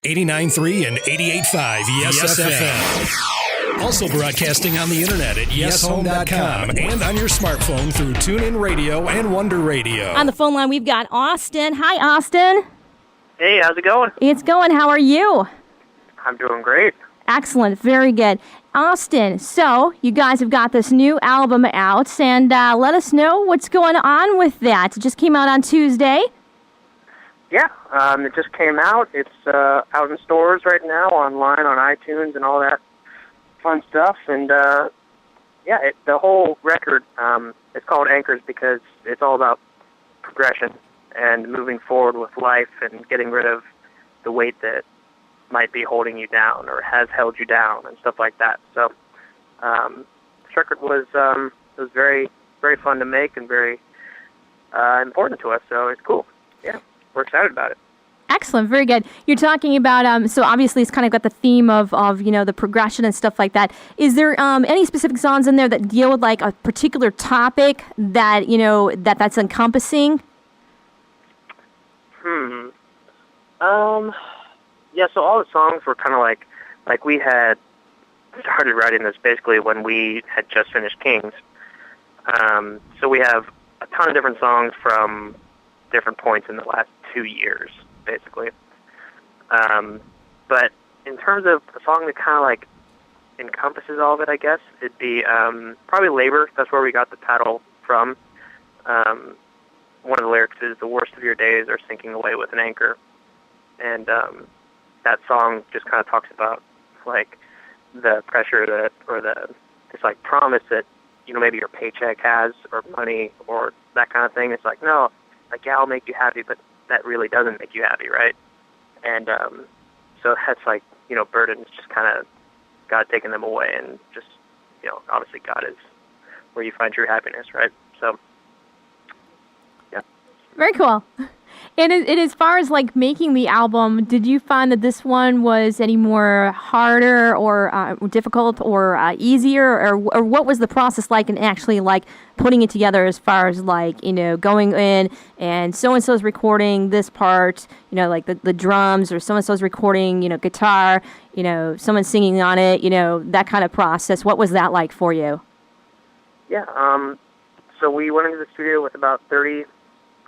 89.3 and 88.5 Yes FM. Also broadcasting on the internet at yeshome.com and on your smartphone through TuneIn Radio and Wonder Radio. On the phone line, we've got Austin. Hi, Austin. Hey, how's it going? It's going. How are you? I'm doing great. Excellent. Very good. Austin, so you guys have got this new album out, and let us know what's going on with that. It just came out on Tuesday. Yeah, it just came out. It's out in stores right now, online, on iTunes, and all that fun stuff. And the whole record is called Anchors because it's all about progression and moving forward with life and getting rid of the weight that might be holding you down or has held you down and stuff like that. So this record was very, very fun to make and very important to us. So it's cool. Yeah. We're excited about it. Excellent. Very good. You're talking about, so obviously it's kind of got the theme of the progression and stuff like that. Is there any specific songs in there that deal with like a particular topic that, that's encompassing? Yeah, so all the songs were kind of like we had started writing this basically when we had just finished Kings. So we have a ton of different songs from different points in the last 2 years, basically. But in terms of a song that kind of like encompasses all of it, I guess, it'd be probably Labor. That's where we got the title from. One of the lyrics is, "The worst of your days are sinking away with an anchor." And that song just kind of talks about like the pressure this like promise that, maybe your paycheck has or money or that kind of thing. It's like, no, like, yeah, I'll make you happy, but that really doesn't make you happy, right? And so that's like, burdens, just kind of God taking them away, and just, obviously God is where you find true happiness, right? So, yeah. Very cool. And as far as like making the album, did you find that this one was any more harder or difficult or easier, or what was the process like in actually like putting it together as far as like, going in and so-and-so's recording this part, like the drums, or so-and-so's recording, guitar, someone singing on it, that kind of process. What was that like for you? Yeah, so we went into the studio with about 30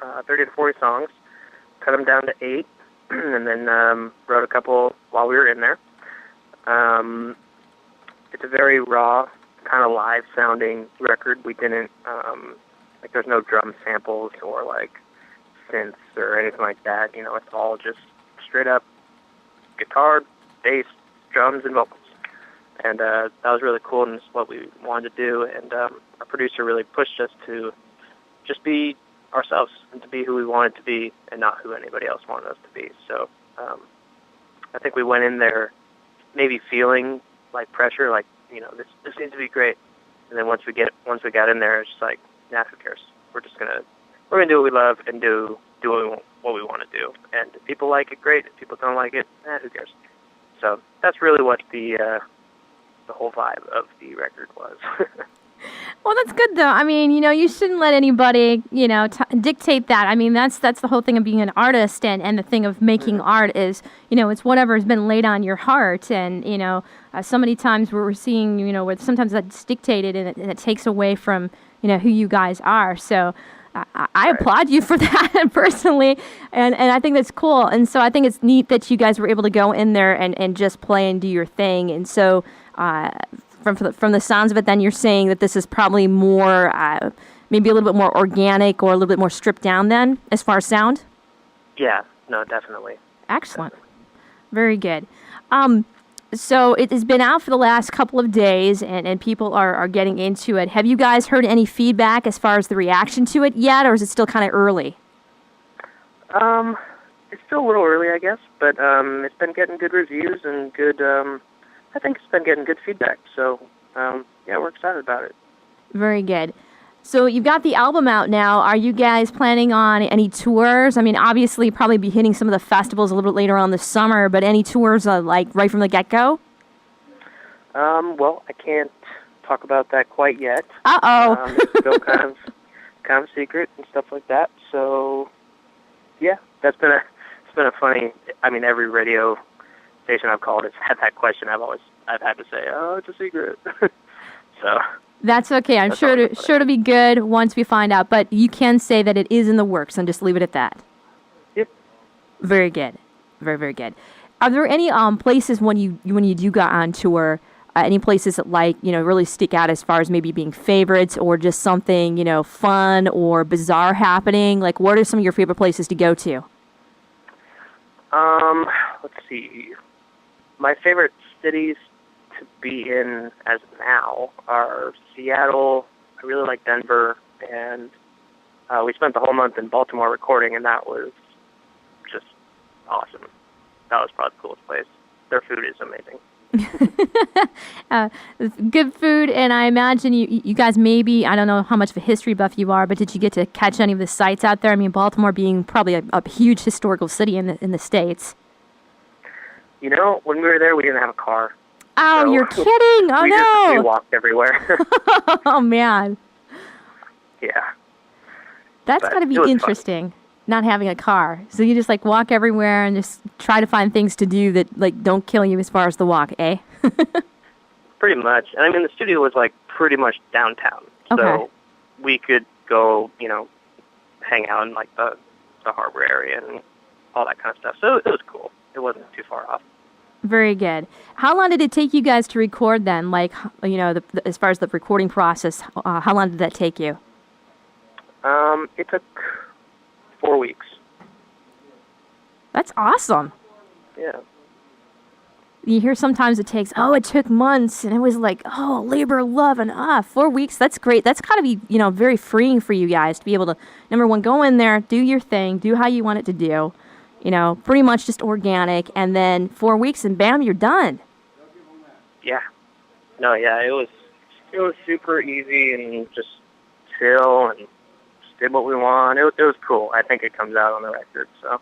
to 40 songs, cut them down to 8, and then wrote a couple while we were in there. It's a very raw, kind of live-sounding record. We didn't, there's no drum samples or, synths or anything like that. It's all just straight-up guitar, bass, drums, and vocals. And that was really cool, and it's what we wanted to do. And our producer really pushed us to just be ourselves and to be who we wanted to be and not who anybody else wanted us to be. So I think we went in there maybe feeling like pressure, like, this needs to be great. And then once we got in there, it's just like, nah, who cares? We're gonna do what we love and do what we want to do. And if people like it, great. If people don't like it, who cares? So that's really what the whole vibe of the record was. Well, that's good, though. I mean, you shouldn't let anybody, dictate that. I mean, that's the whole thing of being an artist, and the thing of making art is, it's whatever has been laid on your heart. And, so many times we're seeing, where sometimes that's dictated and it takes away from, who you guys are. So I applaud you for that personally, and I think that's cool. And so I think it's neat that you guys were able to go in there and just play and do your thing. And so from the sounds of it, then you're saying that this is probably more, maybe a little bit more organic or a little bit more stripped down then, as far as sound? Yeah, no, definitely. Excellent. Very good. So it has been out for the last couple of days, and people are getting into it. Have you guys heard any feedback as far as the reaction to it yet, or is it still kind of early? It's still a little early, I guess, but it's been getting good reviews and good, I think it's been getting good feedback. So, we're excited about it. Very good. So you've got the album out now. Are you guys planning on any tours? I mean, obviously, probably be hitting some of the festivals a little bit later on this summer, but any tours right from the get-go? Well, I can't talk about that quite yet. Uh-oh. It's still kind of secret and stuff like that. So, yeah, it's been a funny. I mean, every radio station I've called has had that question. I've had to say, oh, it's a secret. So That's okay. I'm that's sure always to be good once we find out. But you can say that it is in the works, and just leave it at that. Yep. Very good. Very, very good. Are there any places when you do go on tour, any places that really stick out as far as maybe being favorites or just something fun or bizarre happening? Like, what are some of your favorite places to go to? Let's see. My favorite cities to be in as of now are Seattle. I really like Denver, and we spent the whole month in Baltimore recording, and that was just awesome. That was probably the coolest place. Their food is amazing. Good food, and I imagine you guys maybe, I don't know how much of a history buff you are, but did you get to catch any of the sites out there? I mean, Baltimore being probably a huge historical city in the States. When we were there, we didn't have a car. Oh, So you're kidding! Oh, we no! walked everywhere. Oh, man. Yeah. That's But got to be it was interesting, not having a car. So you just, walk everywhere and just try to find things to do that, don't kill you as far as the walk, eh? Pretty much. And I mean, the studio was, pretty much downtown. Okay. So we could go, hang out in, the harbor area and all that kind of stuff. So it was cool. It wasn't too far off. Very good. How long did it take you guys to record then? As far as the recording process, how long did that take you? It took 4 weeks. That's awesome. Yeah. You hear sometimes it took months, and it was labor of love, and 4 weeks, that's great. That's got to be, very freeing for you guys to be able to, number one, go in there, do your thing, do how you want it to do, pretty much just organic, and then 4 weeks, and bam, you're done. Yeah. No, yeah, it was super easy and just chill and just did what we want. It was cool. I think it comes out on the record, so.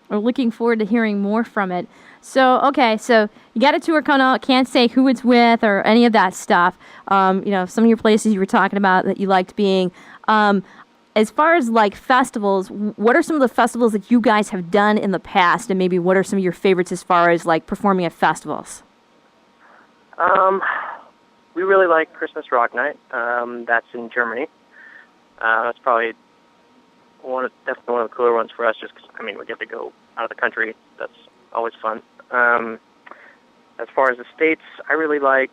We're looking forward to hearing more from it. So, okay, so you got a tour coming out. Can't say who it's with or any of that stuff. Some of your places you were talking about that you liked being. As far as festivals, what are some of the festivals that you guys have done in the past, and maybe what are some of your favorites as far as performing at festivals? We really like Christmas Rock Night. That's in Germany. That's probably definitely one of the cooler ones for us, just because, we get to go out of the country. That's always fun. As far as the States, I really like,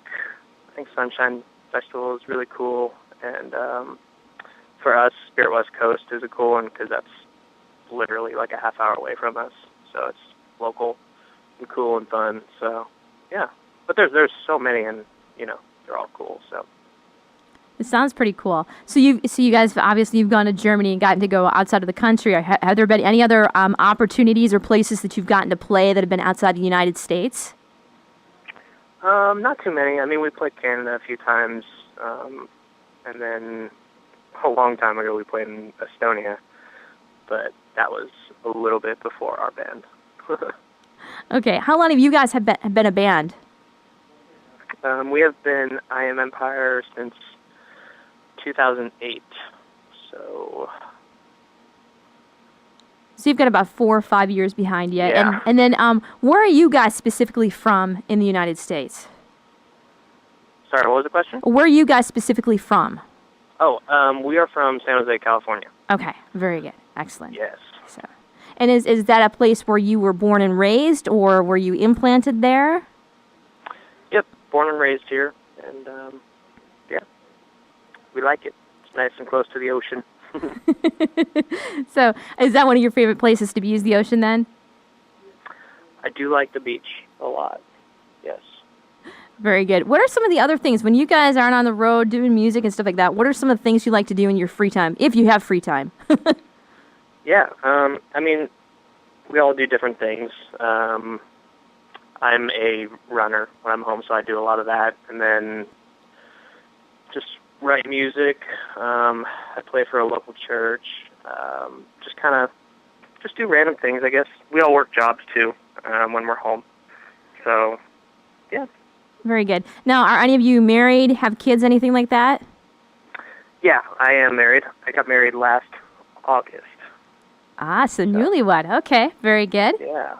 I think Sunshine Festival is really cool, and for us, Spirit West Coast is a cool one, because that's literally a half hour away from us, so it's local and cool and fun, so, yeah. But there's so many, and, they're all cool, so. It sounds pretty cool. So you guys, obviously, you've gone to Germany and gotten to go outside of the country. Have there been any other opportunities or places that you've gotten to play that have been outside the United States? Not too many. We played Canada a few times, and then a long time ago we played in Estonia, but that was a little bit before our band. Okay. How long have you guys have been a band? We have been I Am Empire since 2008, so you've got about 4 or 5 years behind you. Yeah. And then where are you guys specifically from in the United States? Sorry, what was the question? Where are you guys specifically from? Oh, we are from San Jose, California. Okay, very good. Excellent. Yes. So, and is that a place where you were born and raised, or were you implanted there? Yep, born and raised here, and yeah, we like it. It's nice and close to the ocean. So, is that one of your favorite places to use the ocean then? I do like the beach a lot, yes. Very good. What are some of the other things, when you guys aren't on the road doing music and stuff like that, what are some of the things you like to do in your free time, if you have free time? Yeah, we all do different things. I'm a runner when I'm home, so I do a lot of that. And then just write music. I play for a local church. Just do random things, I guess. We all work jobs, too, when we're home. So, yeah. Very good. Now, are any of you married, have kids, anything like that? Yeah, I am married. I got married last August. So newlywed. Okay, very good. Yeah.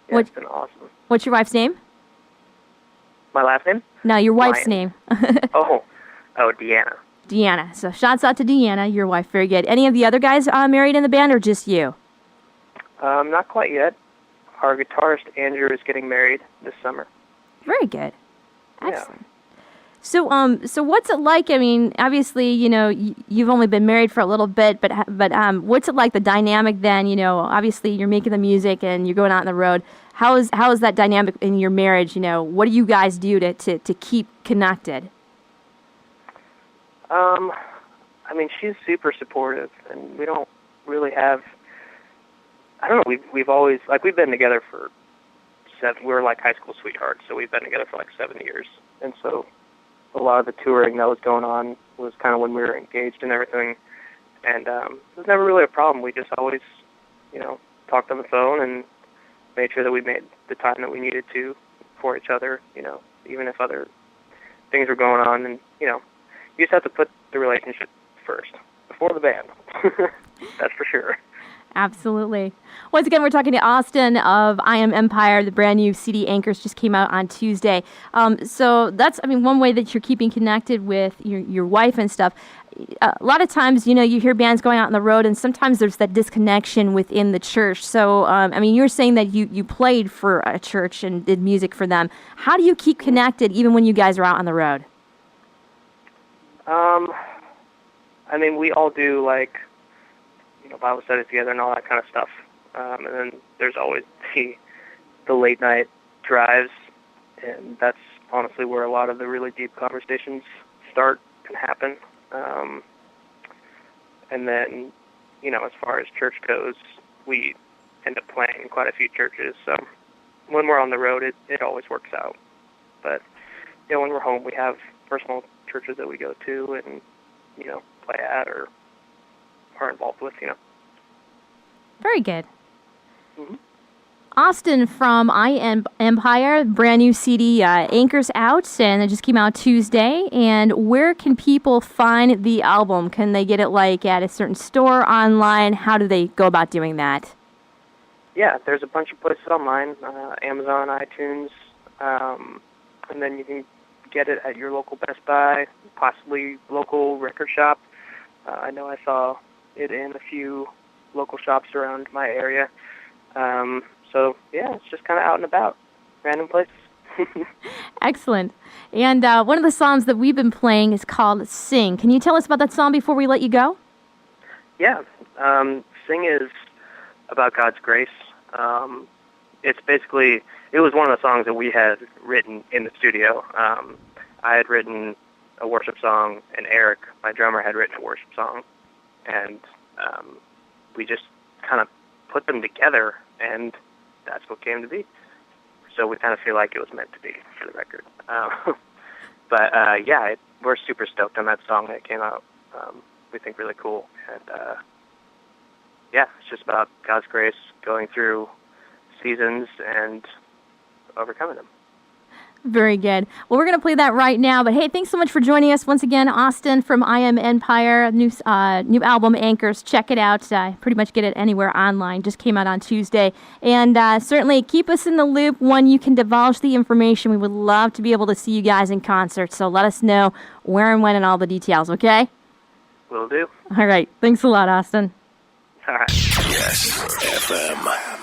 Yeah, it's been awesome. What's your wife's name? My last name? No, your wife's Ryan. name. Oh, Deanna. Deanna. So shouts out to Deanna, your wife. Very good. Any of the other guys married in the band, or just you? Not quite yet. Our guitarist, Andrew, is getting married this summer. Very good. Yeah. Excellent. So what's it like? I mean, obviously, you've only been married for a little bit, but what's it like, the dynamic then? Obviously you're making the music and you're going out on the road. How is that dynamic in your marriage? What do you guys do to keep connected? I mean, she's super supportive, and we don't really have. I don't know. We've always we've been together for 7. We were like high school sweethearts, so we've been together for like 7 years, and so a lot of the touring that was going on was kind of when we were engaged and everything, and it was never really a problem. We just always, talked on the phone and made sure that we made the time that we needed to for each other, even if other things were going on, and, you just have to put the relationship first, before the band. That's for sure. Absolutely. Once again, we're talking to Austin of I Am Empire. The brand new CD Anchors just came out on Tuesday. So that's, one way that you're keeping connected with your wife and stuff. A lot of times, you hear bands going out on the road, and sometimes there's that disconnection within the church. So, you're saying that you played for a church and did music for them. How do you keep connected even when you guys are out on the road? We all do, Bible studies together and all that kind of stuff. And then there's always the late night drives, and that's honestly where a lot of the really deep conversations start and happen. And then, as far as church goes, we end up playing in quite a few churches. So when we're on the road, it always works out. But, when we're home, we have personal churches that we go to and, play at or are involved with, Very good. Mm-hmm. Austin from I Am Empire, brand new CD, Anchors out, and it just came out Tuesday. And where can people find the album? Can they get it at a certain store, online? How do they go about doing that? Yeah, there's a bunch of places online, Amazon, iTunes, and then you can get it at your local Best Buy, possibly local record shop. I know I saw it in a few local shops around my area. So, yeah, it's just kind of out and about, random places. Excellent. And one of the songs that we've been playing is called Sing. Can you tell us about that song before we let you go? Yeah. Sing is about God's grace. It's basically, it was one of the songs that we had written in the studio. I had written a worship song, and Eric, my drummer, had written a worship song. And we just kind of put them together, and that's what came to be. So we kind of feel like it was meant to be for the record. But we're super stoked on that song that came out. We think really cool. And it's just about God's grace going through seasons and overcoming them. Very good. Well, we're going to play that right now. But hey, thanks so much for joining us once again, Austin from I Am Empire. New album, Anchors. Check it out. Pretty much get it anywhere online. Just came out on Tuesday. And certainly keep us in the loop when you can divulge the information. We would love to be able to see you guys in concert. So let us know where and when and all the details, okay? Will do. All right. Thanks a lot, Austin. All right. Yes, FM.